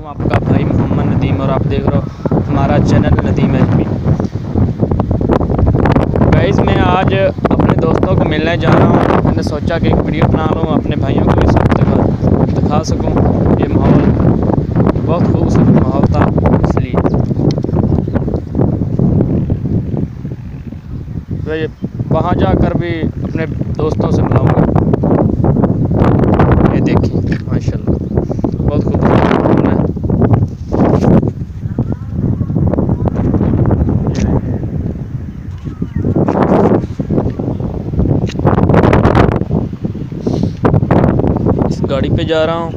आपका भाई मोहम्मद नदीम और आप देख रहे हो हमारा चैनल नदीम एचपी। गाइस मैं आज अपने दोस्तों को मिलने जा रहा हूँ। मैंने सोचा कि एक वीडियो बना लूँ, अपने भाइयों को भी सब दिखा सकूँ। ये माहौल बहुत खूबसूरत माहौल था, इसलिए मैं वहाँ जाकर भी अपने दोस्तों से मिलाऊँगा। ये देखिए माशाल्लाह बहुत खूबसूरत माहौल है। इस गाड़ी पे जा रहा हूँ।